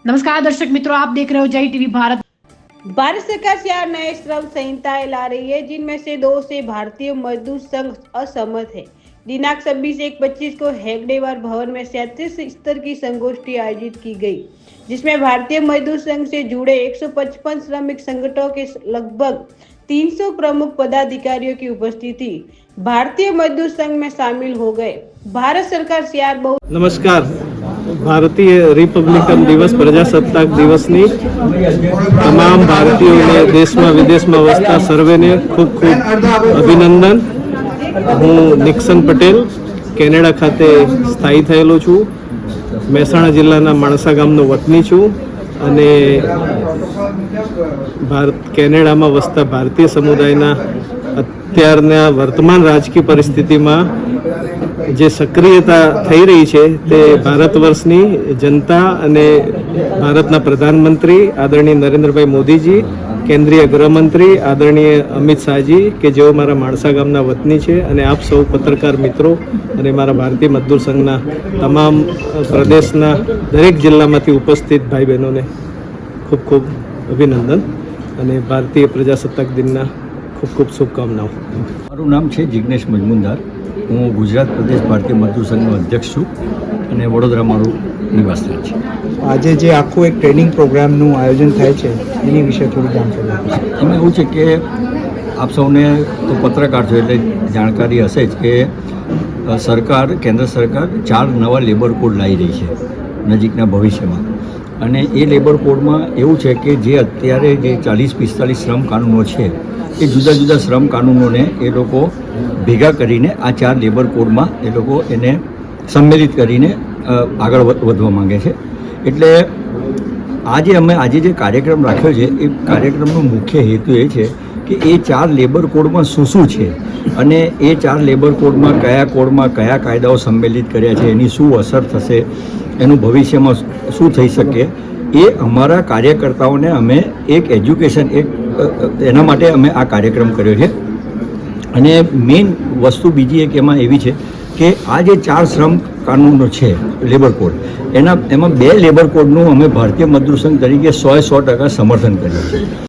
नमस्कार दर्शक मित्रों, आप देख रहे हो जय टीवी भारत। भारत सरकार 4 नए श्रम संहिताएं ला रही है, जिनमें से 2 से भारतीय मजदूर संघ असहमत है। दिनांक 26/1/25 को हेगडेवार भवन में 37 स्तर की संगोष्ठी आयोजित की गई, जिसमें भारतीय मजदूर संघ से जुड़े 155 श्रमिक संगठनों के लगभग 300 प्रमुख पदाधिकारियों की उपस्थिति भारतीय मजदूर संघ में शामिल हो गए। भारत सरकार CR बहुत नमस्कार। भारतीय रिपब्लिकन दिवस प्रजासत्ताक दिवसની તમામ ભારતીયોને દેશમાં વિદેશમાં વસતા સર્વેને ખૂબ ખૂબ અભિનંદન। હું નિક્સન પટેલ કેનેડા ખાતે સ્થાયી થયેલો છું। મહેસાણા જિલ્લાના માણસા ગામનો વતની છું અને કેનેડામાં વસતા ભારતીય સમુદાયના અત્યારના વર્તમાન રાજકીય પરિસ્થિતિમાં જે સક્રિયતા થઈ રહી છે તે ભારત વર્ષની જનતા અને ભારતના પ્રધાનમંત્રી આદરણીય નરેન્દ્રભાઈ મોદીજી, કેન્દ્રીય ગૃહમંત્રી આદરણીય અમિત શાહજી કે જેઓ મારા માણસા ગામના વતની છે અને આપ સૌ પત્રકાર મિત્રો અને મારા ભારતીય મજદૂર સંઘના તમામ પ્રદેશના દરેક જિલ્લામાંથી ઉપસ્થિત ભાઈ બહેનોને ખૂબ ખૂબ અભિનંદન અને ભારતીય પ્રજાસત્તાક દિનના ખૂબ ખૂબ શુભકામનાઓ। મારું નામ છે જિગ્નેશ મજમુનદાર। હું ગુજરાત પ્રદેશ ભારતીય મજદૂર સંઘનો અધ્યક્ષ છું અને વડોદરા મારું નિવાસસ્થાન છે। આજે જે આખું એક ટ્રેનિંગ પ્રોગ્રામનું આયોજન થાય છે એની વિશે થોડી જાણકારી આપો। એમાં એવું છે કે આપ સૌને તો પત્રકાર છો એટલે જાણકારી હશે જ કે સરકાર, કેન્દ્ર સરકાર 4 નવા લેબર કોડ લાવી રહી છે નજીકના ભવિષ્યમાં। અને એ લેબર કોડમાં એવું છે કે જે અત્યારે જે 40-45 શ્રમ કાનૂનો છે એ જુદા જુદા શ્રમ કાનૂનોને એ લોકો ભેગા કરીને આ 4 લેબર કોડમાં એ લોકો એને સંમેલિત કરીને આગળ વધવા માંગે છે। એટલે આજે જે કાર્યક્રમ રાખ્યો છે એ કાર્યક્રમનો મુખ્ય હેતુ એ છે કે એ 4 લેબર કોડમાં શું છે અને એ 4 લેબર કોડમાં કયા કાયદાઓ સંમેલિત કર્યા છે, એની શું અસર થશે, એનું ભવિષ્યમાં શું થઈ શકે, એ અમારા કાર્યકર્તાઓને અમે એક એજ્યુકેશન એના માટે અમે આ કાર્યક્રમ કર્યો છે। અને મેઇન વસ્તુ બીજી એક એમાં એવી છે કે આ જે 4 શ્રમ કાનૂનો છે લેબર કોડ, એમાં 2 લેબર કોડનું અમે ભારતીય મજદૂર સંઘ તરીકે 100% સમર્થન કર્યું છે।